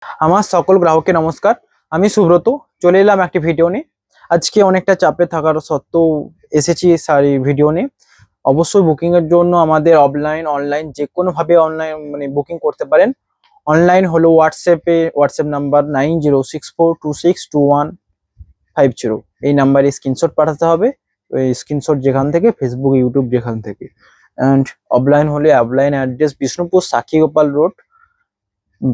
আমার সকল গ্রাহককে নমস্কার। আমি সুব্রত চলে এলাম একটি ভিডিও নিয়ে। আজকে অনেকটা চাপে থাকার সত্ত্বেও এসেছি শাড়ি ভিডিও নিয়ে। অবশ্যই বুকিং এর জন্য আমাদের অফলাইন অনলাইন যে কোনো ভাবে অনলাইন বুকিং করতে পারেন। অনলাইন হলো হোয়াটসঅ্যাপ নাম্বার 9064262150। এই নাম্বারে স্ক্রিনশট পাঠাতে হবে। ওই স্ক্রিনশট যেখান থেকে ফেসবুক ইউটিউব যেখান থেকে। অ্যান্ড অফলাইন হলে offline address Bishnupur Sakshigopal road,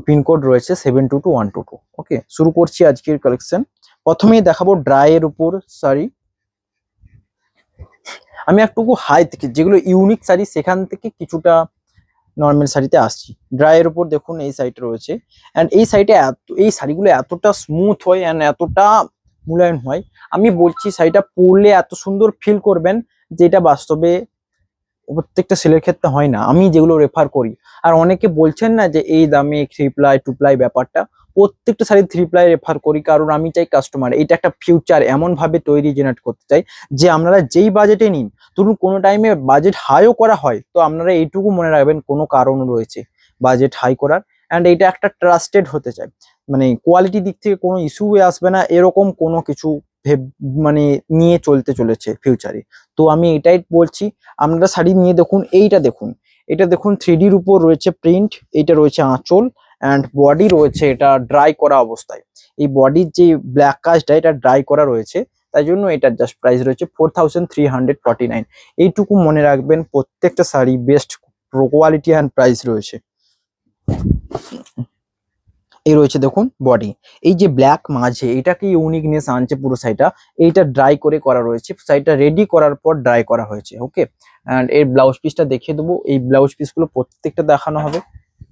pincode রয়েছে 722122। ওকে, শুরু করছি আজকের কালেকশন। প্রথমেই দেখাবো ড্রাই এর উপর শাড়ি। আমি একটুকু হাই থেকে যেগুলো ইউনিক শাড়ি সেখান থেকে কিছুটা নর্মাল শাড়িতে আসছি। ড্রাই এর উপর দেখুন এই সাইডে রয়েছে। অ্যান্ড এই সাইডে এই শাড়িগুলো এতটা স্মুথ হয় অ্যান্ড এতটা মূল্যায়ন হয়। আমি বলছি শাড়িটা পরলে এত সুন্দর ফিল করবেন, যেটা বাস্তবে প্রত্যেকটা সেলের ক্ষেত্রে হয় না। আমি যেগুলো রেফার করি, আর অনেকে বলছেন না যে এই দামে 3 প্লাই 2 প্লাই ব্যাপারটা, প্রত্যেকটা শাড়ি 3 প্লাই রেফার করি, কারণ আমি চাই কাস্টমার এটা একটা ফিউচার এমন ভাবে তৈরি জেনারেট করতে চাই যে আপনারা যেই বাজেটে নিন, ধরুন কোনো টাইমে বাজেট হাইও করা হয়, তো আপনারা এইটুকু মনে রাখবেন কোনো কারণ রয়েছে বাজেট হাই করার। অ্যান্ড এইটা একটা ট্রাস্টেড হতে চাই, মানে কোয়ালিটি দিক থেকে কোনো ইস্যু আসবে না, এরকম কোনো কিছু মানে নিয়ে চলতে চলেছে ফিউচারে। তো আমি এটাই বলছি, আপনারা শাড়ি নিয়ে দেখুন। এইটা দেখুন, এটা দেখুন 3Dর উপর রয়েছে প্রিন্ট, এটা রয়েছে আঁচল অ্যান্ড বডি রয়েছে এটা ড্রাই করা অবস্থায়। এই বডির যে ব্ল্যাক কাজটা এটা ড্রাই করা রয়েছে, তাই জন্য এটার জাস্ট প্রাইস রয়েছে 4349। এইটুকু মনে রাখবেন, প্রত্যেকটা sari best quality and price রয়েছে। এই রয়েছে দেখুন বডি, এই যে ব্ল্যাক মাঝে এটাকে ইউনিকনেস আনছে পুরো শাড়িটা। এইটা ড্রাই করে করা রয়েছে, শাড়িটা রেডি করার পর ড্রাই করা হয়েছে। ওকে, অ্যান্ড এর ব্লাউজ পিসটা দেখিয়ে দেবো। এই ব্লাউজ পিস গুলো প্রত্যেকটা দেখানো হবে।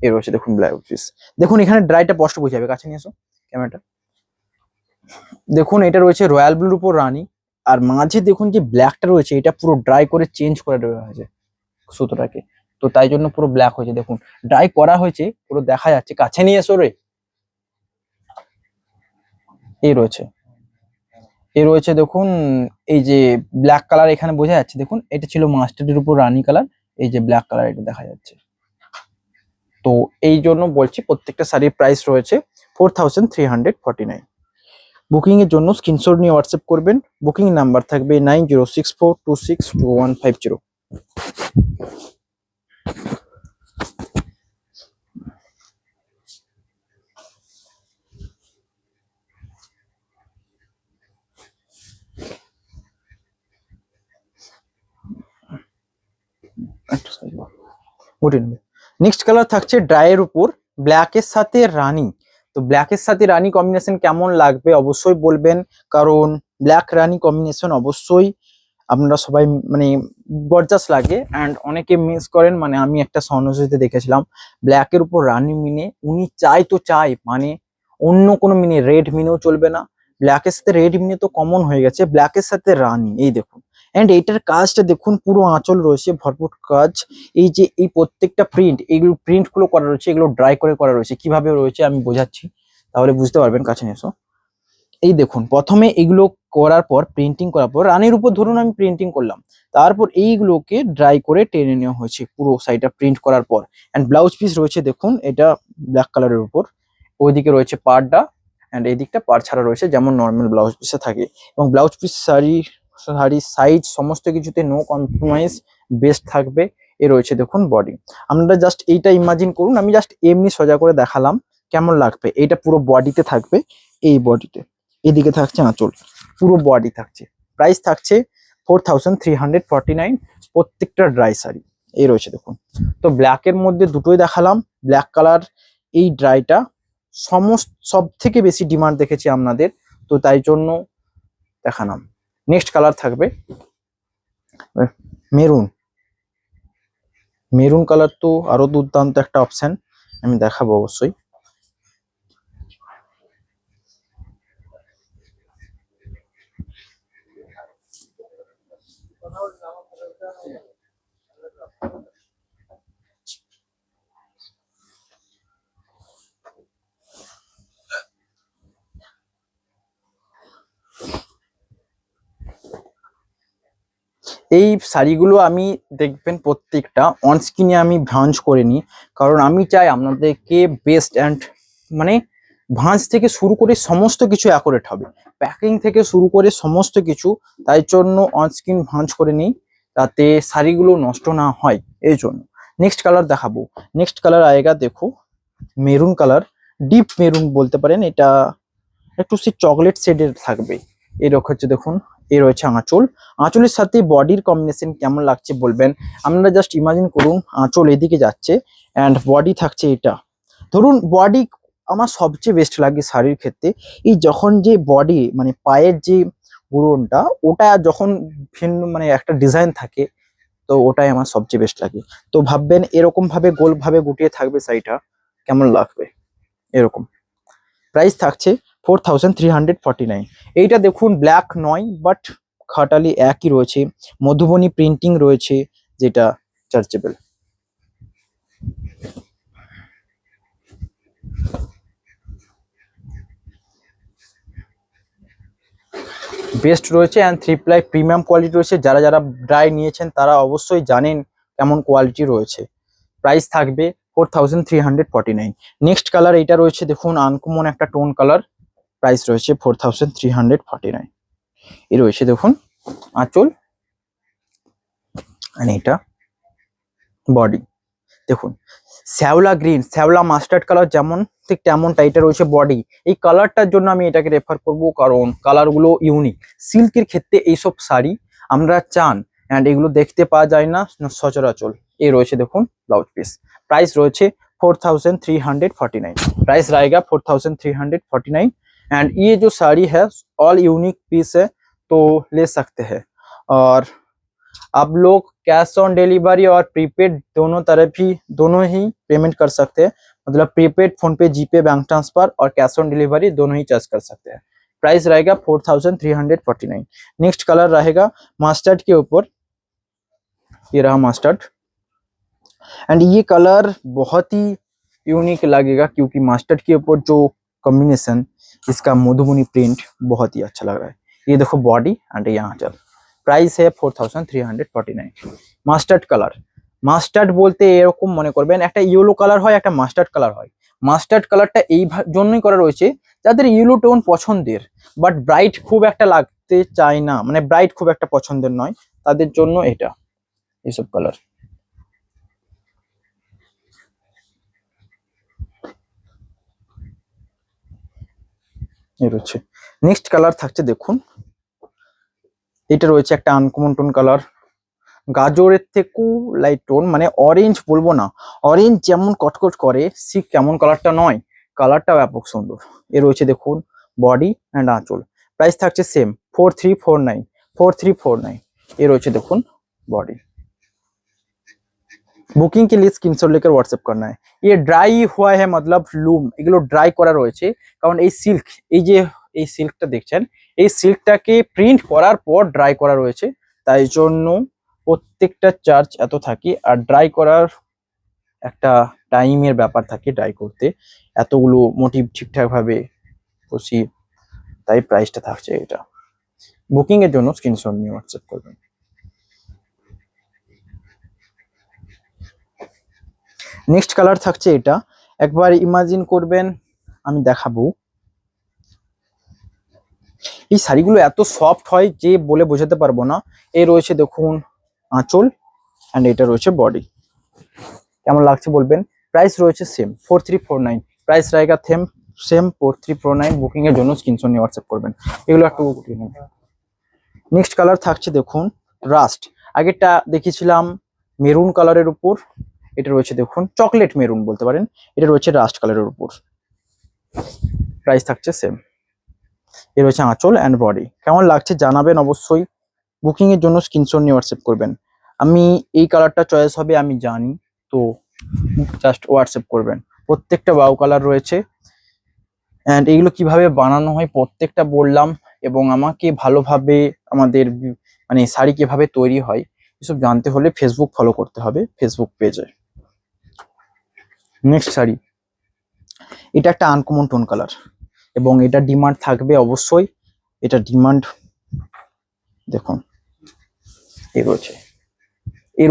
এই রয়েছে দেখুন ব্লাউজ পিস। দেখুন এখানে ড্রাইটা স্পষ্ট বোঝা যাবে, কাছে নিয়ে এসো ক্যামেরাটা। দেখুন এটা রয়েছে রয়্যাল ব্লুর উপর রানী, আর মাঝে দেখুন যে ব্ল্যাকটা রয়েছে এটা পুরো ড্রাই করে চেঞ্জ করে দেওয়া হয়েছে সুতোটাকে, তো তাই জন্য পুরো ব্ল্যাক হয়েছে। দেখুন ড্রাই করা হয়েছে, পুরো দেখা যাচ্ছে, কাছে নিয়ে এসো রে। এই রয়েছে, এই রয়েছে দেখুন, এই যে ব্ল্যাক কালার এখানে বোঝা যাচ্ছে। দেখুন এটা ছিল মাস্টার্ডের উপর রানী কালার, এই যে ব্ল্যাক কালার এটা দেখা যাচ্ছে। তো এই জন্য বলছি প্রত্যেকটা শাড়ির প্রাইস রয়েছে 4349। বুকিং এর জন্য স্ক্রিনশট নিয়ে হোয়াটসঅ্যাপ করবেন। বুকিং নাম্বার থাকবে 9064262150। নেক্সট কালার থাকছে ড্রাইয়ের উপর ব্ল্যাকের সাথে রানী। তো ব্ল্যাকের সাথে রানী কম্বিনেশন কেমন লাগবে অবশ্যই বলবেন, কারণ ব্ল্যাক রানী কম্বিনেশন অবশ্যই আপনারা সবাই মানে গর্জাস লাগে। অ্যান্ড অনেকে মিস করেন, মানে আমি একটা সন্ন্যাসীতে দেখেছিলাম ব্ল্যাকের উপর রানী মিনে, উনি চাই তো চাই, মানে অন্য কোনো মিনে রেড মিনেও চলবে না, ব্ল্যাকের সাথে রেড মিনে তো কমন হয়ে গেছে, ব্ল্যাকের সাথে রানী। এই দেখুন, অ্যান্ড এইটার কাজটা দেখুন, পুরো আঁচল রয়েছে ভরপুর কাজ। এই যে এই প্রত্যেকটা প্রিন্ট, এইগুলো প্রিন্ট গুলো করা রয়েছে, এগুলো ড্রাই করে করা রয়েছে। কিভাবে রয়েছে আমি বোঝাচ্ছি, তাহলে বুঝতে পারবেন, কাছে নিয়ে এসো। এই দেখুন প্রথমে এগুলো করার পর প্রিন্টিং করার পর রানীর উপর ধরুন আমি প্রিন্টিং করলাম, তারপর এইগুলোকে ড্রাই করে টেনে নেওয়া হয়েছে পুরো সাইডটা প্রিন্ট করার পর। অ্যান্ড ব্লাউজ পিস রয়েছে দেখুন, এটা ব্ল্যাক কালারের উপর, ওইদিকে রয়েছে পাড়টা অ্যান্ড এই দিকটা পাড় ছাড়া রয়েছে যেমন নর্মাল ব্লাউজ পিসে থাকে। এবং ব্লাউজ পিস শাড়ির সাইজ সমস্ত কিছুতে নো কম্প্রোমাইজ, বেস্ট থাকবে। এ রয়েছে দেখুন বডি। আপনারা জাস্ট এইটা ইমাজিন করুন, আমি জাস্ট এমনি সোজা করে দেখালাম কেমন লাগবে। এইটা পুরো বডিতে থাকবে, এই বডিতে এদিকে থাকছে আঁচল, পুরো বডি থাকছে। প্রাইস থাকছে 4349 প্রত্যেকটা ড্রাই শাড়ি। এই রয়েছে দেখুন। তো ব্ল্যাকের মধ্যে দুটোই দেখালাম। ব্ল্যাক কালার এই ড্রাইটা সব থেকে বেশি ডিমান্ড দেখেছি আপনাদের, তো তাই জন্য দেখালাম। নেক্সট কালার থাকবে মেরুন। মেরুন কালার তো আরো দুর্দান্ত একটা অপশন, আমি দেখাবো অবশ্যই। এই শাড়িগুলো আমি দেখবেন প্রত্যেকটা অনস্ক্রিনে আমি ভাঞ্জ করে নিই, কারণ আমি চাই আপনাদেরকে বেস্ট অ্যান্ড মানে ভাঁজ থেকে শুরু করে সমস্ত কিছু অ্যাকুরেট হবে, প্যাকিং থেকে শুরু করে সমস্ত কিছু। তাই জন্য অনস্ক্রিন ভাঁজ করে নিই যাতে শাড়িগুলো নষ্ট না হয়, এই জন্য। নেক্সট কালার দেখাবো। নেক্সট কালার আয়েগা দেখো, মেরুন কালার, ডিপ মেরুন বলতে পারেন। এটা একটু সে চকলেট শেডের থাকবে। এরকম হচ্ছে দেখুন, এ রয়েছে আঁচল। আঁচলের সাথে বডির কম্বিনেশন কেমন লাগছে বলবেন। আপনারা জাস্ট ইমাজিন করুন, আঁচল এদিকে যাচ্ছে অ্যান্ড বডি থাকছে এটা। ধরুন বডি আমার সবচেয়ে বেস্ট লাগে শাড়ির ক্ষেত্রে, এই যখন যে বডি মানে পায়ের যে গুঁড়োনটা, ওটা যখন ভিন্ন মানে একটা ডিজাইন থাকে, তো ওটাই আমার সবচেয়ে বেস্ট লাগে। তো ভাববেন এরকম ভাবে গোল ভাবে গুটিয়ে থাকবে শাড়িটা, কেমন লাগবে এরকম। প্রাইস থাকছে 4349। এইটা দেখুন ব্ল্যাক নয়, বাট খাটালি একই রয়েছে, মধুবনী প্রিন্টিং রয়েছে, যেটা চার্চেবল। বেস্ট রয়েছে অ্যান্ড 3 প্লাই প্রিমিয়াম কোয়ালিটি রয়েছে। যারা যারা ড্রাই নিয়েছেন তারা অবশ্যই জানেন কেমন কোয়ালিটি রয়েছে। প্রাইস থাকবে 4349। নেক্সট কালার এটা রয়েছে দেখুন, আনকমন একটা টোন কালার। প্রাইস রয়েছে 4349। এই রয়েছে দেখুন আঁচল, আর এটা বডি। দেখুন শ্যাওলা গ্রিন, শ্যাওলা মাস্টার্ড কালার যেমন ঠিক তেমনটা এটা রয়েছে বডি। এই কালারটার জন্য আমি এটাকে রেফার করব, কারণ কালারগুলো ইউনিক। সিল্কের ক্ষেত্রে এইসব শাড়ি আমরা চান, অ্যান্ড এগুলো দেখতে পাওয়া যায় না সচরাচর। এই রয়েছে দেখুন ব্লাউজ পিস। প্রাইস রয়েছে 4349। प्राइस रहेगा 4349। एंड ये जो साड़ी है ऑल यूनिक पीस है, तो ले सकते हैं। और आप लोग कैश ऑन डिलीवरी और प्रीपेड दोनों तरफ ही दोनों ही पेमेंट कर सकते हैं। मतलब प्रीपेड, फोन पे, जीपे, बैंक ट्रांसफर और कैश ऑन डिलीवरी दोनों ही चार्ज कर सकते हैं। प्राइस रहेगा 4349। नेक्स्ट कलर रहेगा मस्टर्ड के ऊपर, ये रहा मस्टर्ड। एंड ये कलर बहुत ही यूनिक लगेगा, क्योंकि मस्टर्ड के ऊपर जो कॉम्बिनेशन, इसका मधुबनी प्रिंट बहुत ही अच्छा लग रहा है। ये देखो बॉडी एंड यहाँ चल। প্রাইস है 4349। মাস্টার্ড কালার, মাস্টার্ড বলতে এরকম মনে করবেন একটা ইয়েলো কালার হয়, একটা মাস্টার্ড কালার হয়। মাস্টার্ড কালারটা এই জন্যই করা রয়েছে যাদের ইয়েলো টোন পছন্দের, বাট ব্রাইট খুব একটা লাগতে চায় না, মানে ব্রাইট খুব একটা পছন্দের নয়, তাদের জন্য এটা এইসব কালার। এই রয়েছে। নেক্সট কালার থাকছে দেখুন, এটা রয়েছে একটা আনকমন টোন কালার, গাজরের থেকেও লাইট টোন, মানে অরেঞ্জ বলবো না, অরেঞ্জ যেমন কটকট করে ঠিক কেমন কালারটা নয়, কালারটা ব্যাপক সুন্দর। এ রয়েছে দেখুন বডি অ্যান্ড আঁচল। প্রাইস থাকছে सेम 4349। 4349। ये রয়েছে দেখুন बॉडी। বুকিং के लिए স্ক্রিনশট लेकर व्हाट्सएप करना है। ये ड्राई हुआ है मतलब লুম, এগুলো ড্রাই করা রয়েছে, কারণ এই সিল্ক, এই যে এই সিল্কটা দেখছেন, এই সিল্কটাকে প্রিন্ট করার পর ড্রাই করা রয়েছে, তাই জন্য প্রত্যেকটা চার্জ এত থাকে। আর ড্রাই করার একটা টাইমের ব্যাপার থাকে, ড্রাই করতে এতগুলো মোটিভ ঠিকঠাক ভাবে বসিয়ে, তাই প্রাইসটা থাকছে এটা। বুকিং এর জন্য স্ক্রিনশট নিয়ে হোয়াটসঅ্যাপ করবেন। নেক্সট কালার থাকছে এটা, একবার ইমাজিন করবেন, আমি দেখাবো। এই শাড়িগুলো এত সফট হয় যে বলে বোঝাতে পারবো না। এই রয়েছে দেখুন আঁচল অ্যান্ড এটা রয়েছে বডি, কেমন লাগছে বলবেন। প্রাইস রয়েছে সেম 4349। প্রাইস रहेगा সেম 4349। বুকিং এর জন্য স্ক্রিনশট নিয়ে হোয়াটসঅ্যাপ করবেন। এগুলো একটু গুটিয়ে নেবেন। নেক্সট কালার থাকছে দেখুন রাস্ট, আগেরটা দেখিয়েছিলাম মেরুন কালারের উপর, এটা রয়েছে দেখুন চকলেট মেরুন বলতে পারেন, এটা রয়েছে রাস্ট কালারের উপর। প্রাইস থাকছে সেম। এ রয়েছে আঁচল অ্যান্ড বডি, কেমন লাগছে জানাবেন অবশ্যই। বুকিং এর জন্য স্ক্রিনশট নিয়ে হোয়াটসঅ্যাপ করবেন। আমি এই কালারটা চয়েস হবে আমি জানি, তো জাস্ট হোয়াটসঅ্যাপ করবেন। প্রত্যেকটা বাউ কালার রয়েছে, অ্যান্ড এগুলো কিভাবে বানানো হয় প্রত্যেকটা বললাম, এবং আমাকে ভালোভাবে আমাদের মানে শাড়ি কিভাবে তৈরি হয় এসব জানতে হলে ফেসবুক ফলো করতে হবে, ফেসবুক পেজে। নেক্সট শাড়ি, এটা একটা আনকমন টোন কালার, এবং এটা ডিমান্ড থাকবে অবশ্যই, এটা ডিমান্ড দেখুন। এ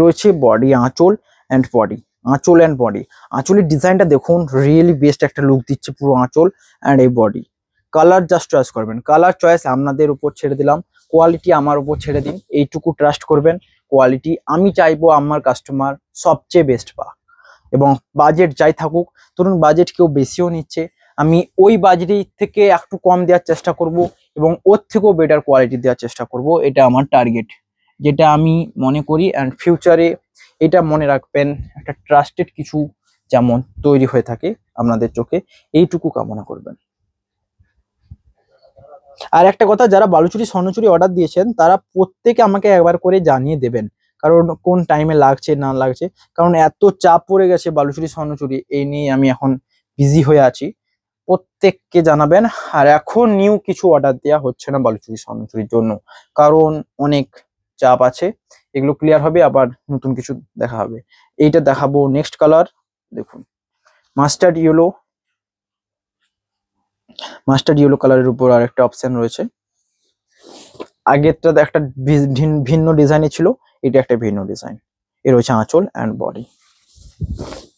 রয়েছে বডি, আঁচল অ্যান্ড বডি, আঁচল অ্যান্ড বডি, আঁচলের ডিজাইনটা দেখুন, রিয়েলি বেস্ট একটা লুক দিচ্ছে পুরো আঁচল অ্যান্ড এই বডি। কালার জাস্ট চয়েস করবেন, কালার চয়েস আপনাদের উপর ছেড়ে দিলাম, কোয়ালিটি আমার উপর ছেড়ে দিন, এইটুকু ট্রাস্ট করবেন। কোয়ালিটি আমি চাইবো আমার কাস্টমার সবচেয়ে বেস্ট পাক, এবং বাজেট যাই থাকুক, ধরুন বাজেট কেউ বেশিও নিচ্ছে, আমি ওই বাজেটের থেকে একটু কম দেওয়ার চেষ্টা করব এবং ওর থেকেও বেটার কোয়ালিটি দেওয়ার চেষ্টা করব, এটা আমার টার্গেট, যেটা আমি মনে করি। অ্যান্ড ফিউচারে এটা মনে রাখবেন, একটা ট্রাস্টেড কিছু যেমন তৈরি হয়ে থাকে আপনাদের চোখে, এইটুকু কামনা করবেন। আর একটা কথা, যারা বালুচুরি স্বর্ণচুরি অর্ডার দিয়েছেন তারা প্রত্যেকে আমাকে একবার করে জানিয়ে দেবেন, কারণ কোন টাইমে লাগছে না লাগছে, কারণ এত চাপ পড়ে গেছে বালুচুরি স্বর্ণচুরি, এই নিয়ে আমি এখন বিজি হয়ে আছি। প্রত্যেককে জানাবেন। আর এখন নিউ কিছু অর্ডার দেওয়া হচ্ছে না বালুচুরি স্বর্ণচুরির জন্য, কারণ অনেক চাপ আছে, এগুলো ক্লিয়ার হবে আবার নতুন কিছু দেখা হবে। এইটা দেখাবো নেক্সট কালার, দেখুন মাস্টার্ড ইয়েলো, মাস্টার্ড ইয়েলো কালারের উপর আরেকটা অপশন রয়েছে, আগেরটা একটা ভিন্ন ডিজাইনে ছিল, এটা একটা ভিন্ন ডিজাইন। এর হচ্ছে আঁচল অ্যান্ড বডি,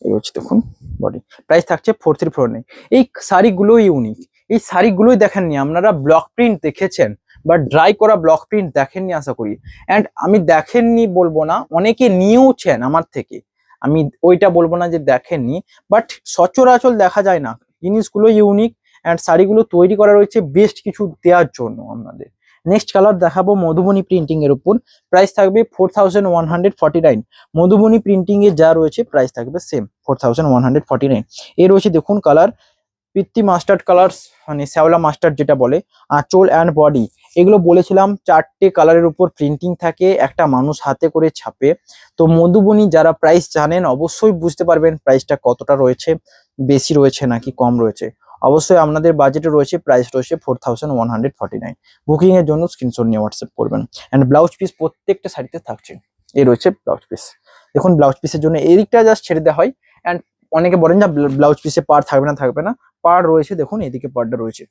এই হচ্ছে দেখুন বডি। প্রাইস থাকছে 4349। এই শাড়িগুলো ইউনিক, এই শাড়িগুলোই দেখেননি আপনারা, ব্লক প্রিন্ট দেখেছেন বা ড্রাই করা ব্লক প্রিন্ট দেখেননি আশা করি। অ্যান্ড আমি দেখেননি বলবো না, অনেকে নিয়েওছেন আমার থেকে, আমি ওইটা বলবো না যে দেখেননি, বাট সচরাচর দেখা যায় না, জিনিসগুলো ইউনিক। অ্যান্ড শাড়িগুলো তৈরি করা রয়েছে বেস্ট কিছু দেওয়ার জন্য আপনাদের। নেক্সট কালার দেখাবো মধুবনী প্রিন্টিং এর উপর, প্রাইস থাকবে 4149। মধুবনী প্রিন্টিং এ যা রয়েছে প্রাইস থাকবে সেম 4149। এর রয়েছে দেখুন কালার, পিত্তি মাস্টার্ড কালার, মানে শ্যাওলা মাস্টার্ড যেটা বলে, আঁচল অ্যান্ড বডি। এগুলো বলেছিলাম চারটে কালারের উপর প্রিন্টিং থাকে, একটা মানুষ হাতে করে ছাপে। তো মধুবনী যারা প্রাইস জানেন অবশ্যই বুঝতে পারবেন প্রাইসটা কতটা রয়েছে, বেশি রয়েছে নাকি কম রয়েছে। অবশ্যই আপনাদের বাজেটে রয়েছে, প্রাইস রয়েছে 4149। বুকিং এর জন্য স্ক্রিনশট নিয়ে হোয়াটসঅ্যাপ করবেন। অ্যান্ড ব্লাউজ পিস প্রত্যেকটা শাড়িতে থাকছে, এই রয়েছে ব্লাউজ পিস। দেখুন ব্লাউজ পিসের জন্য এই দিকটা জাস্ট ছেড়ে দেওয়া হয়। অ্যান্ড অনেকে বলেন যে ব্লাউজ পিসে পার থাকবে না, থাকবে না, পার রয়েছে, দেখুন এদিকে পারটা রয়েছে।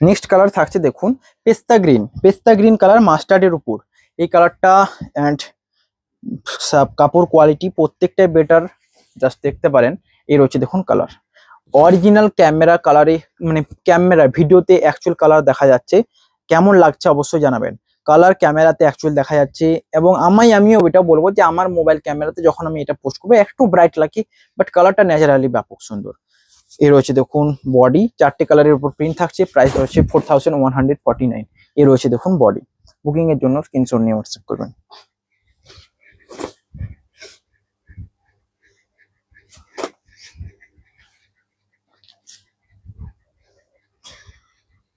নেক্সট কালার থাকছে দেখুন পেস্তা গ্রিন, পেস্তা গ্রিন কালার মাস্টার্ডের উপর, এই কালারটা। অ্যান্ড কাপড় কোয়ালিটি প্রত্যেকটাই বেটার, জাস্ট দেখতে পারেন। এই রয়েছে দেখুন কালার, অরিজিনাল ক্যামেরা কালারে, মানে ক্যামেরা ভিডিওতে অ্যাকচুয়াল কালার দেখা যাচ্ছে, কেমন লাগছে অবশ্যই জানাবেন। কালার ক্যামেরাতে অ্যাকচুয়াল দেখা যাচ্ছে, এবং আমিও এটা বলবো যে আমার মোবাইল ক্যামেরাতে যখন আমি এটা পোস্ট করবো একটু ব্রাইট লাগে, বাট কালারটা ন্যাচারালি ব্যাপক সুন্দর। এর রয়েছে দেখুন বডি, চারটে কালারের উপর প্রিন্ট থাকছে, প্রাইস হচ্ছে 4149। এর রয়েছে দেখুন বডি। বুকিং এর জন্য স্ক্রিনশট নিয়ে হোয়াটসঅ্যাপ করবেন।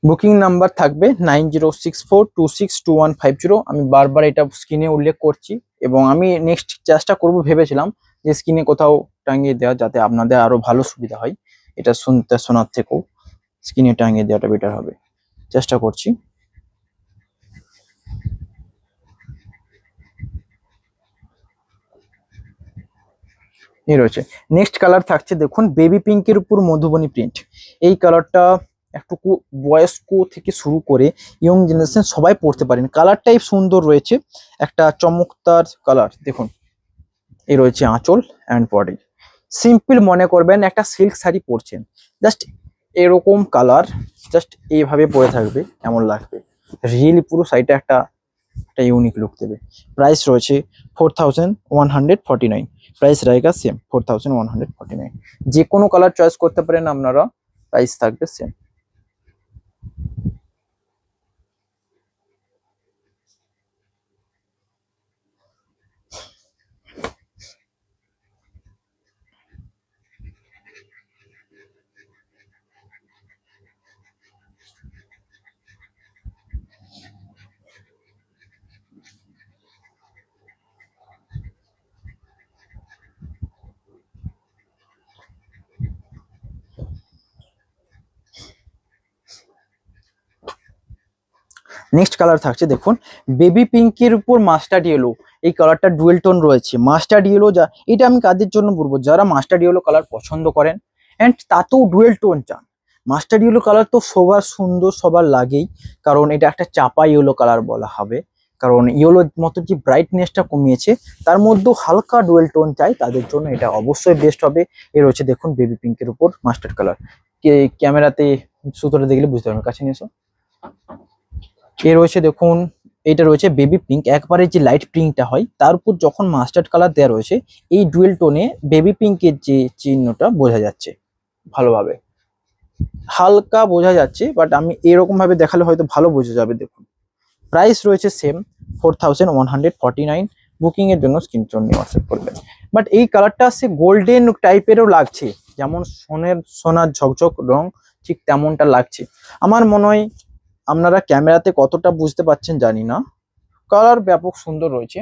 বুকিং নাম্বার থাকবে 9064262150। আমি বারবার এটা স্ক্রিনে উল্লেখ করছি, এবং আমি নেক্সট চেষ্টা করব, ভেবেছিলাম যে স্ক্রিনে কোথাও টাঙিয়ে দেওয়া, যাতে আপনাদের আরো ভালো সুবিধা হয়, এটা শুনতে শোনার থেকেও স্ক্রিনে টাঙিয়ে দেওয়াটা বেটার হবে, চেষ্টা করছি। এই রয়েছে নেক্সট কালার থাকছে দেখুন বেবি পিঙ্কের উপর মধুবনী প্রিন্ট। এই কালারটা একটু বয়স্ক থেকে শুরু করে ইয়ং জেনারেশন সবাই পড়তে পারেন, কালারটাই সুন্দর রয়েছে, একটা চমৎকার কালার। দেখুন এই রয়েছে আঁচল অ্যান্ড বডি, সিম্পল মনে করবেন একটা সিল্ক শাড়ি পরছেন, জাস্ট এরকম কালার, জাস্ট এইভাবে পরে থাকবে কেমন লাগবে, রিয়েলি পুরো শাড়িটা একটা একটা ইউনিক লুক দেবে। প্রাইস রয়েছে 4149, প্রাইস रहेगा সেম 4149। যে কোনো কালার চয়েস করতে পারেন আপনারা, প্রাইস থাকবে সেম। নেক্সট কালার থাকছে দেখুন বেবি পিঙ্কের উপর মাস্টার্ড ইয়েলো, এই কালারটা ডুয়েল টোন রয়েছে। মাস্টার্ড ইয়েলো যা, এটা আমি কাদের জন্য বলবো, যারা মাস্টার্ড ইয়েলো কালার পছন্দ করেন অ্যান্ড তাতেও ডুয়েল টোন চান। মাস্টার্ড ইয়েলো কালার তো সবার সুন্দর, সবার লাগেই, কারণ এটা একটা চাপা ইয়েলো কালার বলা হবে, কারণ ইয়েলোর মতো যে ব্রাইটনেসটা কমিয়েছে, তার মধ্যেও হালকা ডুয়েল টোন চাই, তাদের জন্য এটা অবশ্যই বেস্ট হবে। এ রয়েছে দেখুন বেবি পিঙ্কের উপর মাস্টার্ড কালার, ক্যামেরাতে সুতোটা দেখলে বুঝতে পারবেন, কাছে নিয়ে এসো। এ রয়েছে দেখুন, এটা রয়েছে বেবি পিঙ্ক, একবারে যে লাইট পিঙ্কটা হয় তার উপর যখন মাস্টার্ড কালার দেওয়া রয়েছে, এই ডুয়েল টোনে বেবি পিঙ্কের যে চিহ্নটা বোঝা যাচ্ছে ভালোভাবে, হালকা বোঝা যাচ্ছে, বাট আমি এরকম ভাবে দেখালে হয়তো ভালো বোঝা যাবে। দেখুন প্রাইস রয়েছে সেম 4149, বুকিং এর জন্য স্ক্রিনশট নিয়ে হোয়াটসঅ্যাপ করবেন। বাট এই কালারটা সে গোল্ডেন টাইপেরও লাগছে, যেমন সোনার ঝকঝক রং ঠিক তেমনটা লাগছে। আমার মনে হয় আপনারা ক্যামেরাতে কতটা বুঝতে পারছেন জানি না, কালার ব্যাপক সুন্দর রয়েছে।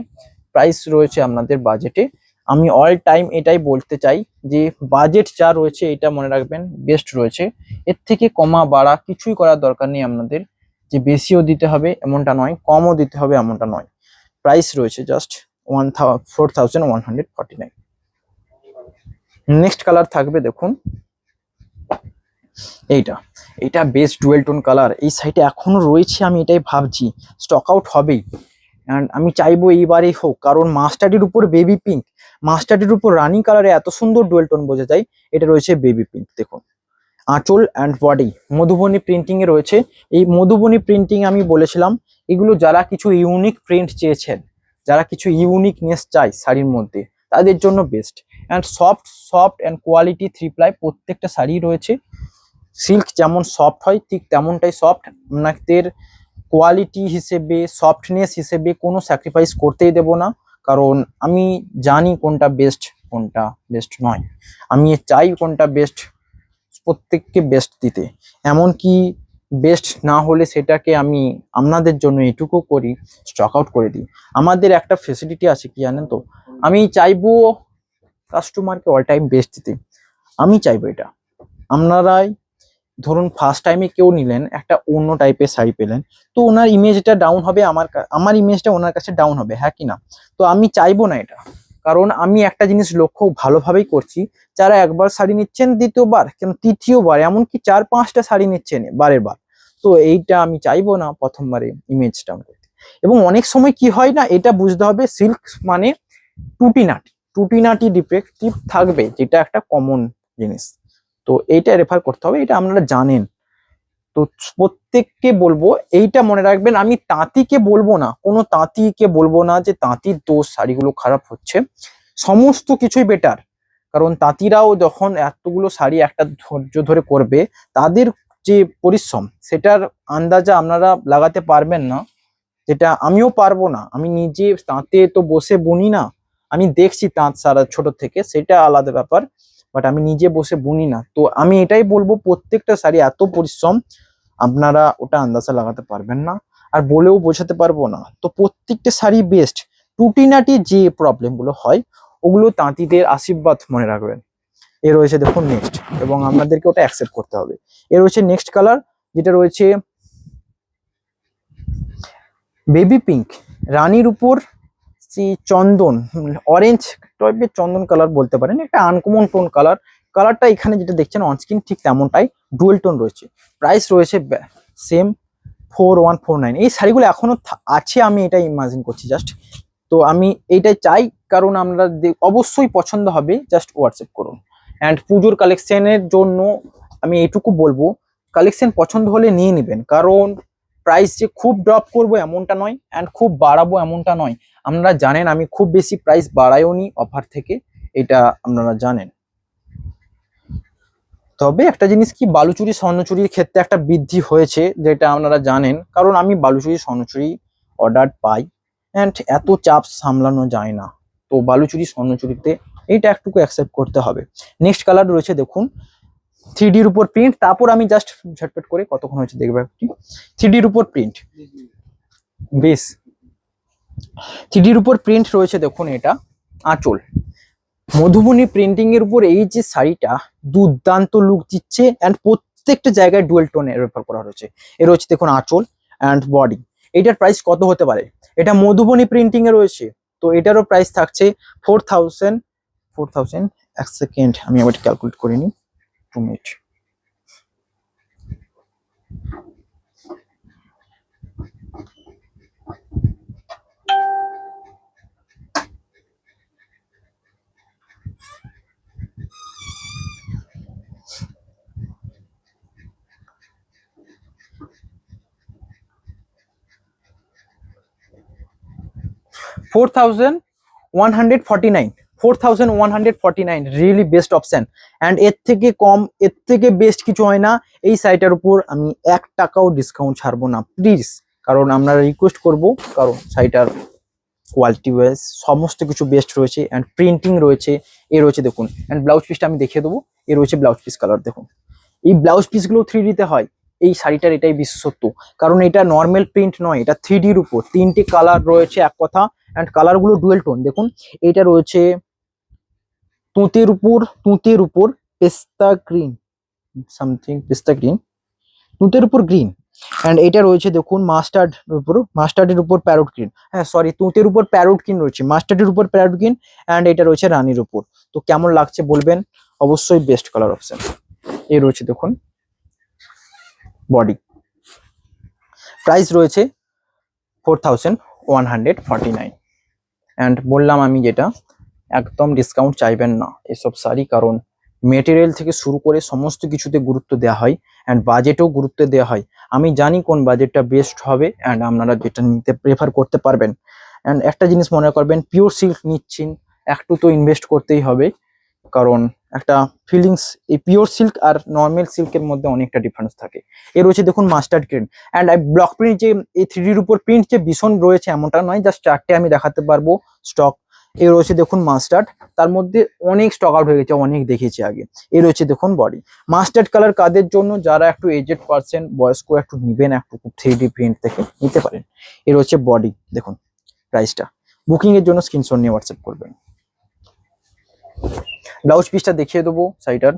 প্রাইস রয়েছে আপনাদের বাজেটে। আমি অল টাইম এটাই বলতে চাই যে বাজেট যা রয়েছে এটা মনে রাখবেন বেস্ট রয়েছে, এর থেকে কমা বাড়া কিছুই করার দরকার নেই আপনাদের, যে বেশিও দিতে হবে এমনটা নয়, কমও দিতে হবে এমনটা নয়। প্রাইস রয়েছে জাস্ট 4149। নেক্সট কালার থাকবে দেখুন এইটা, এটা বেস্ট ডুয়েল টোন কালার, এই সাইটে এখনো রয়েছে, আমি এটাই ভাবছি স্টক আউট হবেই। অ্যান্ড আমি চাইবো এইবারেই হোক, কারণ মাস্টার্ডের উপর বেবি পিঙ্ক, মাস্টার্ডের উপর রানি কালারে এত সুন্দর ডুয়েল টোন বোঝা যায়। এটা রয়েছে বেবি পিঙ্ক, দেখুন আঁচল অ্যান্ড বডি মধুবনী প্রিন্টিং এ রয়েছে। এই মধুবনী প্রিন্টিং আমি বলেছিলাম, এগুলো যারা কিছু ইউনিক প্রিন্ট চেয়েছেন, যারা কিছু ইউনিকনেস চাই শাড়ির মধ্যে, তাদের জন্য best. And soft and quality 3 ply প্রত্যেকটা শাড়ি রয়েছে। সিল্ক যেমন সফট হয় ঠিক তেমনটাই সফট, আপনাদের কোয়ালিটি হিসেবে সফটনেস হিসেবে কোনো স্যাক্রিফাইস করতেই দেব না, কারণ আমি জানি কোনটা বেস্ট কোনটা বেস্ট নয়। আমি চাই কোনটা বেস্ট, প্রত্যেককে বেস্ট দিতে, এমনকি বেস্ট না হলে সেটাকে আমি আপনাদের জন্য এটুকু করি, স্টক আউট করে দিই। আমাদের একটা ফেসিলিটি আছে কি জানেন তো, আমি চাইবো কাস্টমারকে অল টাইম বেস্ট দিতে। আমি চাইবো এটা, আপনারাই ধরুন ফার্স্ট টাইমে কেউ নিলেন, একটা অন্য টাইপের শাড়ি পেলেন, তো ওনার ইমেজটা ডাউন হবে, আমার ইমেজটা ওনার কাছে ডাউন হবে, হ্যাঁ কি না? তো আমি চাইবো না এটা, কারণ আমি একটা জিনিস লক্ষ্য ভালোভাবেই করছি, যারা একবার শাড়ি নিচ্ছেন, দ্বিতীয়বার কেন তৃতীয়বার, এমনকি 4-5টা শাড়ি নিচ্ছেন বারের বার, তো এইটা আমি চাইবো না প্রথমবারে ইমেজ ডাউন করতে। এবং অনেক সময় কি হয় না, এটা বুঝতে হবে, সিল্ক মানে টুটিনাটি ডিফেক্টিভ থাকবে, যেটা একটা কমন জিনিস, তো এইটা রেফার করতে হবে, এটা আপনারা জানেন। তো প্রত্যেককে বলবো এইটা মনে রাখবেন, আমি তাঁতিকে বলবো না, কোনো তাঁতিকে বলবো না যে তাঁতির দোষ শাড়িগুলো খারাপ হচ্ছে, সমস্ত কিছুই বেটার, কারণ তাঁতিরাও যখন এতগুলো শাড়ি একটা ধৈর্য ধরে করবে, তাদের যে পরিশ্রম সেটার আন্দাজা আপনারা লাগাতে পারবেন না, যেটা আমিও পারবো না। আমি নিজে তাঁতে তো বসে বুনি না, আমি দেখছি তাঁত সারা ছোট থেকে, সেটা আলাদা ব্যাপার, বাট আমি নিজে বসে বুনি না। তো আমি এটাই বলবো, প্রত্যেকটা শাড়ি এত পরিশ্রম, আপনারা ওটা আন্দাজা লাগাতে পারবেন না, আর বলেও বোঝাতে পারবো না। তো প্রত্যেকটা শাড়ি বেস্ট, টুটিনাটি যে প্রবলেম গুলো হয় ওগুলো তাঁতিদের আশীর্বাদ মনে রাখবেন। এ রয়েছে দেখুন নেক্সট, এবং আপনাদেরকে ওটা অ্যাকসেপ্ট করতে হবে। এ রয়েছে নেক্সট কালার, যেটা রয়েছে বেবি পিঙ্ক, রানীর উপর চন্দন, অরেঞ্জ টাইপের চন্দন কালার বলতে পারেন, একটা আনকমন টোন কালার। কালারটা এখানে যেটা দেখছেন অনস্ক্রিন ঠিক তেমনটাই ডুয়েল টোন রয়েছে। প্রাইস রয়েছে সেম 4149। এই শাড়িগুলো এখনো আছে, আমি এটাই ইমাজিন করছি জাস্ট। তো আমি এইটাই চাই, কারণ আমরা অবশ্যই পছন্দ হবে, জাস্ট হোয়াটসঅ্যাপ করুন। অ্যান্ড পুজোর কালেকশনের জন্য আমি এইটুকু বলবো, কালেকশন পছন্দ হলে নিয়ে নেবেন, কারণ প্রাইস যে খুব ড্রপ করবো এমনটা নয়, অ্যান্ড খুব বাড়াবো এমনটা নয়। আপনারা জানেন আমি খুব বেশি প্রাইস বাড়াইও নি অফার থেকে, এটা আপনারা জানেন। তবে একটা জিনিস কি, বালুচুরি স্বর্ণচুরির ক্ষেত্রে একটা বৃদ্ধি হয়েছে, যেটা আপনারা জানেন, কারণ আমি Baluchari Swarnachari order pi, and এত চাপ সামলানো যায় না, তো বালুচুরি স্বর্ণচুরিতে এইটা একটুকু অ্যাকসেপ্ট করতে হবে। নেক্সট কালার রয়েছে দেখুন 3Dর উপর প্রিন্ট, তারপর আমি জাস্ট ঝটপট করে কতক্ষণ হয়েছে দেখবে একটু। 3Dর উপর প্রিন্ট, বেশ 3Dর উপর প্রিন্ট রয়েছে দেখুন, এটা আঁচল মধুবনী প্রিন্টিং এর উপর এই যে শাড়িটা দুর্দান্ত লুক দিচ্ছে, অ্যান্ড প্রত্যেকটা জায়গায় ডুয়েল টোনে রেফার করা হয়েছে। এর হচ্ছে দেখুন আঁচল অ্যান্ড বডি, এইটার প্রাইস কত হতে পারে? এটা মধুবনী প্রিন্টিং এ রয়েছে, তো এটারও প্রাইস থাকছে 4000। এক সেকেন্ড আমি আবার ক্যালকুলেট করে নিই, 2 minute. $4149 really best option. And এর থেকে কম, এর থেকে বেস্ট কিছু হয় না। এই সাইটের উপর আমি 1 টাকাও ডিসকাউন্ট ছাড়বো না প্লিজ, কারণ আমরা রিকোয়েস্ট করব, কারণ সাইটার কোয়ালিটি ওয়াইজ সমস্ত কিছু বেস্ট রয়েছে। অ্যান্ড প্রিন্টিং রয়েছে, এ রয়েছে দেখুন। অ্যান্ড ব্লাউজ পিসটা আমি দেখিয়ে দেবো, এ রয়েছে ব্লাউজ পিস কালার দেখুন। এই ব্লাউজ পিসগুলো 3D তে হয়, এই শাড়িটার এটাই বিশেষত্ব, কারণ এটা নর্মাল প্রিন্ট নয়, এটা 3Dর উপর 3টে কালার রয়েছে এক কথা। অ্যান্ড কালারগুলো ডুয়েল টোন দেখুন। এটা রয়েছে তুঁতের উপর পেস্তা গ্রিন, সামথিং পেস্তা গ্রিন, তুঁতের উপর গ্রিন। অ্যান্ড এটা রয়েছে দেখুন মাস্টার্ডের উপর প্যারোট গ্রিন, হ্যাঁ সরি, তুঁতের উপর প্যারোট গ্রিন রয়েছে, মাস্টার্ডের উপর প্যারোট গ্রিন। অ্যান্ড এটা রয়েছে রানীর উপর। তো কেমন লাগছে বলবেন, অবশ্যই বেস্ট কালার অপশন। এই রয়েছে দেখুন বডি, প্রাইস রয়েছে 4149। অ্যান্ড বললাম আমি যেটা, একদম ডিসকাউন্ট চাইবেন না এসব শাড়ি, কারণ মেটেরিয়াল থেকে শুরু করে সমস্ত কিছুতে গুরুত্ব দেওয়া হয়। অ্যান্ড বাজেটেও গুরুত্ব দেওয়া হয়। আমি জানি কোন বাজেটটা বেস্ট হবে, অ্যান্ড আপনারা যেটা নিতে প্রেফার করতে পারবেন। অ্যান্ড একটা জিনিস মনে করবেন, পিওর সিল্ক নিচ্ছেন, একটু তো ইনভেস্ট করতেই হবে, কারণ একটা ফিলিংস, এই পিওর সিল্ক আর নর্মাল সিল্কের মধ্যে অনেকটা ডিফারেন্স থাকে। এর রয়েছে দেখুন mustard green. And block print যে এই 3Dর উপর প্রিন্ট যে ভীষণ রয়েছে এমনটা নয়, জাস্ট 4টে আমি দেখাতে পারবো স্টক। এ রয়েছে দেখুন মাস্টার্ড, তার মধ্যে অনেক স্টক আউট হয়ে গেছে, অনেক দেখেছি আগে। এ রয়েছে দেখুন বডি। মাস্টার্ড কালার কাদের জন্য, যারা একটু এজেড পার্সন, বয়স্ক, একটু নিবেন, একটু 3D প্রিন্ট থেকে নিতে পারেন। এ রয়েছে বডি দেখুন। প্রাইসটা বুকিং এর জন্য স্ক্রিনশট নিয়ে হোয়াটসঅ্যাপ করবেন। ব্লাউজ পিসটা দেখিয়ে দেবো শাড়িটার,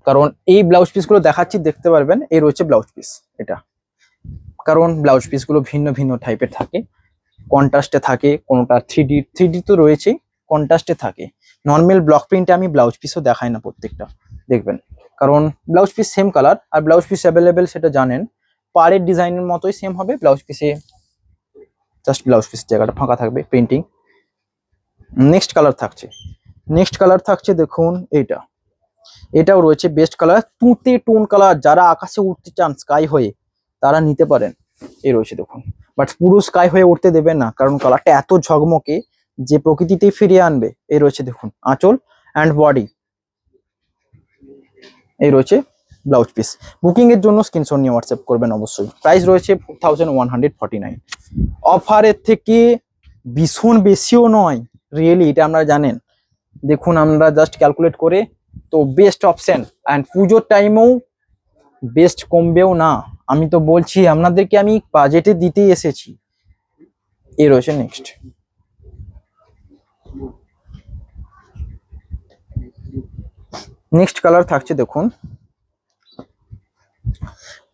কারণ এই ব্লাউজ পিসগুলো দেখাচ্ছি দেখতে পারবেন। এই রয়েছে ব্লাউজ পিস এটা, কারণ ব্লাউজ পিসগুলো ভিন্ন ভিন্ন টাইপের থাকে, কন্ট্রাস্টে থাকে, কোনোটা 3D তো রয়েছেই, কন্ট্রাস্টে থাকে। নর্মাল ব্লক প্রিন্টে আমি ব্লাউজ পিসও দেখাই না প্রত্যেকটা, দেখবেন, কারণ ব্লাউজ পিস সেম কালার আর ব্লাউজ পিস অ্যাভেলেবেল সেটা জানেন, পাড়ের ডিজাইনের মতোই সেম হবে। ব্লাউজ পিসে জাস্ট ব্লাউজ পিস জায়গাটা ফাঁকা থাকবে, প্রিন্টিং। নেক্সট কালার থাকছে দেখুন এইটা, এটাও রয়েছে বেস্ট কালার, তুঁতে টোন কালার। যারা আকাশে উঠতে চান স্কাই হয়ে, তারা নিতে পারেন। এই রয়েছে দেখুন, বাট পুরো স্কাই হয়ে উঠতে দেবেন না, কারণ কালারটা এত ঝকমকে যে প্রকৃতিতেই ফিরিয়ে আনবে। এই রয়েছে দেখুন আঁচল অ্যান্ড বডি। এই রয়েছে ব্লাউজ পিস। বুকিং এর জন্য স্ক্রিনশট নিয়ে হোয়াটসঅ্যাপ করবেন অবশ্যই। প্রাইস রয়েছে 4149। অফারের থেকে ভীষণ বেশিও নয়, রিয়েলি এটা আমরা জানেন। দেখুন আমরা জাস্ট ক্যালকুলেট করে, তো বেস্ট অপশন। অ্যান্ড পুজোর টাইমেও বেস্ট কমবেও না, আমি তো বলছি আপনাদেরকে, আমি বাজেটে দিতেই এসেছি। এ রয়েছে নেক্সট কালার থাকছে দেখুন,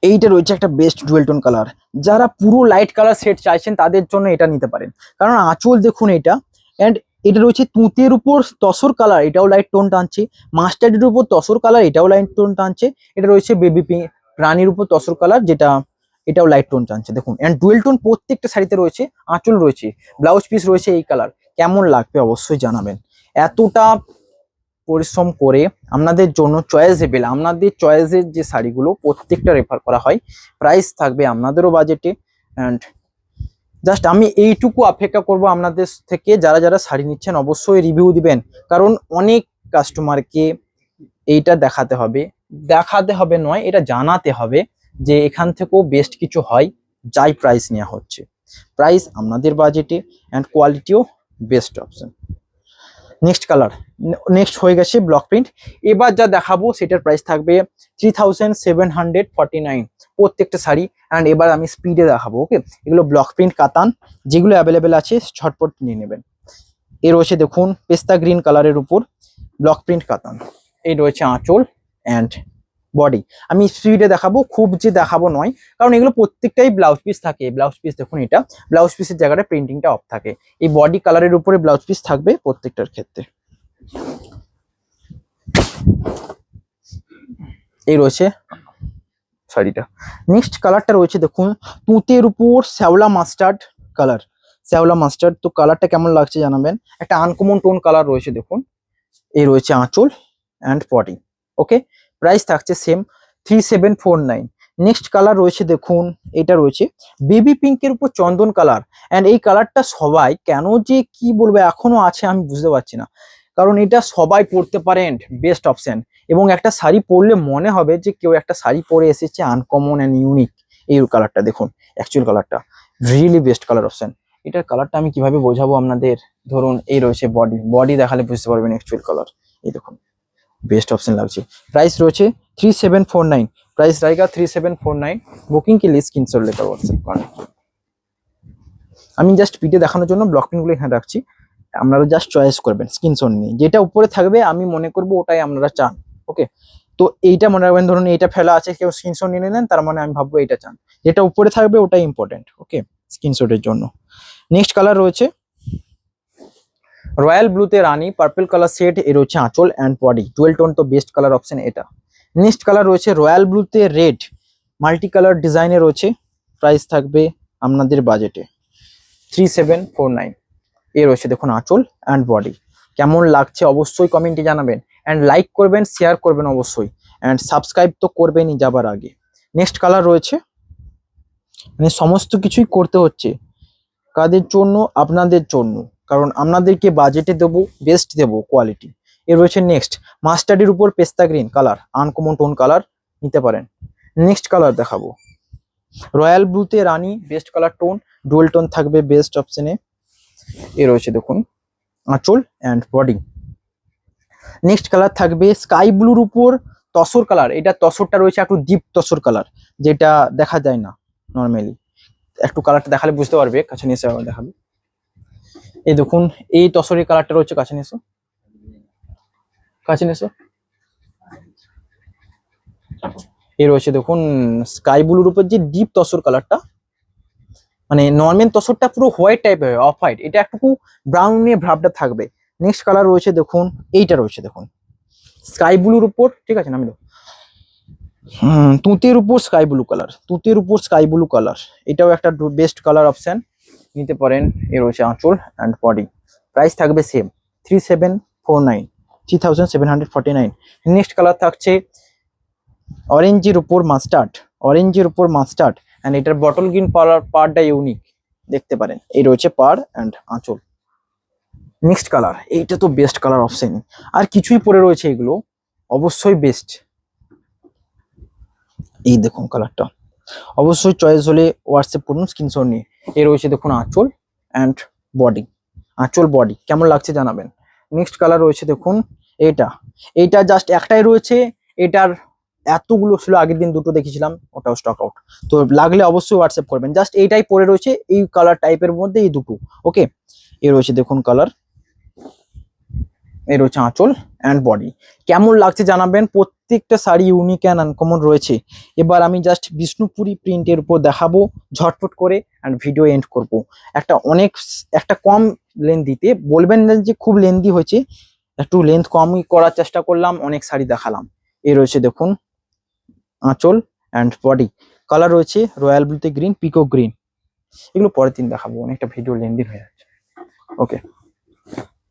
এইটা রয়েছে একটা বেস্ট ডুয়েল টোন কালার। যারা পুরো লাইট কালার সেট চাইছেন তাদের জন্য এটা নিতে পারেন, কারণ আঁচল দেখুন এটা। অ্যান্ড এটা রয়েছে তুঁতের উপর তসর কালার, এটাও লাইট টোন টানছে। মাস্টার্ডের উপর তসর কালার, এটাও লাইট টোন টানছে। এটা রয়েছে বেবি পিঙ্ক রানীর উপর তসর কালার, যেটা এটাও লাইট টোন টানছে দেখুন। অ্যান্ড ডুয়েল টোন প্রত্যেকটা শাড়িতে রয়েছে, আঁচল রয়েছে, ব্লাউজ পিস রয়েছে এই কালার। কেমন লাগবে অবশ্যই জানাবেন। এতটা পরিশ্রম করে আপনাদের জন্য চয়েসেবল, আপনাদের চয়েসের যে শাড়িগুলো প্রত্যেকটা রেফার করা হয়, প্রাইস থাকবে আপনাদেরও বাজেটে। অ্যান্ড জাস্ট আমি এইটুকু অপেক্ষা করব আপনাদের থেকে, যারা যারা শাড়ি নিচ্ছেন অবশ্যই রিভিউ দিবেন, কারণ অনেক কাস্টমারকে এইটা দেখাতে হবে নয়, এটা জানাতে হবে যে এখান থেকেও বেস্ট কিছু হয়, যাই প্রাইস নেওয়া হচ্ছে। প্রাইস আপনাদের বাজেটে অ্যান্ড কোয়ালিটিও বেস্ট অপশন। নেক্সট হয়ে গেছে ব্লক প্রিন্ট। এবার যা দেখাবো সেটার প্রাইস থাকবে 3749 প্রত্যেকটা শাড়ি। অ্যান্ড এবার আমি স্পিডে দেখাবো, ওকে। এগুলো ব্লক প্রিন্ট কাতান, যেগুলো অ্যাভেলেবেল আছে ঝটপট নিয়ে নেবেন। এ রয়েছে দেখুন পেস্তা গ্রিন কালারের উপর ব্লক প্রিন্ট কাতান। এই রয়েছে আঁচল অ্যান্ড বডি আমি স্পিডে দেখাবো, খুব যে দেখাবো নয়, কারণ এগুলো প্রত্যেকটাই ব্লাউজ পিস থাকে। ব্লাউজ পিস দেখুন, এটা ব্লাউজ পিসের জায়গাটা প্রিন্টিংটা অফ থাকে। এই বডি কালারের উপরে ব্লাউজ পিস থাকবে প্রত্যেকটার ক্ষেত্রে। এই রয়েছে শাড়িটা। নেক্সট কালারটা রয়েছে দেখুন তুঁতের উপর শ্যাওলা মাস্টার্ড কালার, শ্যাওলা মাস্টার্ড। তো কালারটা কেমন লাগছে জানাবেন। একটা আনকমন টোন কালার রয়েছে দেখুন। এই রয়েছে আঁচল অ্যান্ড বডি। ওকে, প্রাইস থাকছে সেম 3749। নেক্সট কালার রয়েছে দেখুন, এটা রয়েছে বেবি পিঙ্কের উপর চন্দন কালার। অ্যান্ড এই কালারটা সবাই কেন যে কি বলবো এখনো আছে আমি বুঝতে পারছি না, কারণ এটা সবাই পরতে পারেন, বেস্ট অপশন। এবং একটা শাড়ি পরলে মনে হবে যে কেউ একটা শাড়ি পরে এসেছে, আনকমন অ্যান্ড ইউনিক। এই কালারটা দেখুন, অ্যাকচুয়াল কালারটা রিয়েলি বেস্ট কালার অপশন। এটার কালারটা আমি কিভাবে বোঝাবো আপনাদের, ধরুন এই রয়েছে বডি, বডি দেখালে বুঝতে পারবেন অ্যাকচুয়াল কালার। এই দেখুন বেস্ট অপশন লাগছে। প্রাইস রয়েছে 3749, প্রাইস रहेगा 3749। বুকিং के लिए স্ক্রিনশট लेकर व्हाट्सएप করেন। আমি জাস্ট ভিডিও দেখানোর জন্য ব্লক পিনগুলো এখানে রাখছি, আপনারা জাস্ট চয়েস করবেন স্ক্রিনশট নিয়ে, যেটা উপরে থাকবে আমি মনে করব ওটাই আপনারা চান। ওকে, তো এইটা মনে রাখবেন, ধরুন এইটা ফেলা আছে, কেউ স্ক্রিনশট নিয়ে নিলেন, তার মানে আমি ভাববো এইটা চান, যেটা উপরে থাকবে ওটাই ইম্পর্টেন্ট। ওকে, স্ক্রিনশটের জন্য। নেক্সট কালার রয়েছে রয়্যাল ব্লুতে রানী পার্পল কালার সেট। এর রয়েছে আঁচল অ্যান্ড বডি, ডুয়েল টোন, তো বেস্ট কালার অপশন এটা। নেক্সট কালার রয়েছে রয়্যাল ব্লুতে রেড মাল্টি কালার ডিজাইনে রয়েছে। প্রাইস থাকবে আপনাদের বাজেটে 3749। এর রয়েছে দেখুন আঁচল অ্যান্ড বডি। কেমন লাগছে অবশ্যই কমেন্টে জানাবেন, অ্যান্ড লাইক করবেন, শেয়ার করবেন অবশ্যই, অ্যান্ড সাবস্ক্রাইব তো করবেনই যাবার আগে। নেক্সট কালার রয়েছে, মানে সমস্ত কিছুই করতে হচ্ছে কাদের জন্য, আপনাদের জন্য, কারণ আপনাদেরকে বাজেটে দেবো, বেস্ট দেবো কোয়ালিটি। এর রয়েছে নেক্সট মাস্টার্ডের উপর পেস্তা green colour, uncommon tone colour, নিতে পারেন। নেক্সট কালার দেখাবো রয়্যাল ব্লুতে রানী, best colour tone, dual tone থাকবে বেস্ট অপশনে। এ রয়েছে দেখুন আঁচল অ্যান্ড বডি। নেক্সট কালার থাকবে স্কাই ব্লুর উপর তসর কালার। এটা তসরটা রয়েছে একটু ডিপ তসর কালার, যেটা দেখা যায় না নর্মালি। একটু কালারটা দেখালে বুঝতে পারবে, কাছে নিয়ে এসে আবার দেখাবে। এই দেখুন এই তসরের কালারটা রয়েছে, কাছে নিয়ে এসো, কাছে নিয়ে এসো। এই রয়েছে দেখুন স্কাই ব্লুর উপর যে ডিপ তসর কালারটা, মানে নর্মাল তসরটা পুরো হোয়াইট টাইপের, অফ হোয়াইট, এটা একটু ব্রাউন নিয়ে ভাবটা থাকবে। নেক্সট কালার রয়েছে দেখুন, এইটা রয়েছে দেখুন স্কাই ব্লুর উপর, ঠিক আছে নামি দাও, তুঁতের উপর স্কাই ব্লু কালার, তুঁতের উপর স্কাই ব্লু কালার, এটাও একটা বেস্ট কালার অপশন, নিতে পারেন। এ রয়েছে আঁচল অ্যান্ড বডি। প্রাইস থাকবে সেম 3749, 3749। নেক্সট কালার থাকছে অরেঞ্জের উপর মাস্টার্ড, অরেঞ্জের উপর মাস্টার্ড, অ্যান্ড এটার বটল গ্রিন পারটা ইউনিক, দেখতে পারেন। এই রয়েছে পার অ্যান্ড আঁচল। নেক্সট কালার, এইটা তো বেস্ট কালার অপশন, আর কিছুই পরে রয়েছে এগুলো অবশ্যই বেস্ট। এই দেখুন কালারটা, অবশ্যই চয়েস হলে হোয়াটসঅ্যাপ করুন স্ক্রিনশট নিয়ে। এ রয়েছে দেখুন আঁচল অ্যান্ড বডি, আঁচল বডি কেমন লাগছে জানাবেন। নেক্সট কালার রয়েছে দেখুন এইটা, এইটা জাস্ট একটাই রয়েছে, এটার এতগুলো ছিল আগের দিন, দুটো দেখেছিলাম, ওটাও স্টক আউট। তো লাগলে অবশ্যই হোয়াটসঅ্যাপ করবেন, জাস্ট এইটাই পরে রয়েছে এই কালার টাইপের মধ্যে, এই দুটো। ওকে, এ রয়েছে দেখুন কালার, এর রয়েছে আঁচল অ্যান্ড বডি। কেমন লাগছে জানাবেন, প্রত্যেকটা শাড়ি ইউনিক অ্যান্ড আনকমন রয়েছে। এবার আমি জাস্ট বিষ্ণুপুরি প্রিন্টের উপর দেখাবো ঝটপট করে, অ্যান্ড ভিডিও এন্ড করব। একটা কম লেন্থিতে, বলবেন না যে খুব লেন্থি হয়েছে, একটু লেন্থ কমই করার চেষ্টা করলাম, অনেক শাড়ি দেখালাম। এ রয়েছে দেখুন আঁচল অ্যান্ড বডি। কালার রয়েছে রয়্যাল ব্লুতে গ্রিন, পিকো গ্রিন। এগুলো পরের দিন দেখাবো, অনেকটা ভিডিও লেন্থি হয়ে যাচ্ছে। ওকে,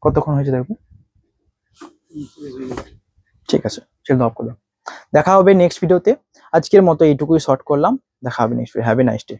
কতক্ষণ হয়েছে দেখবো, ঠিক আছে চল অফ করলাম। দেখা হবে নেক্সট ভিডিওতে, আজকের মতো এইটুকুই শর্ট করলাম, দেখা হবে next video. Have a nice day.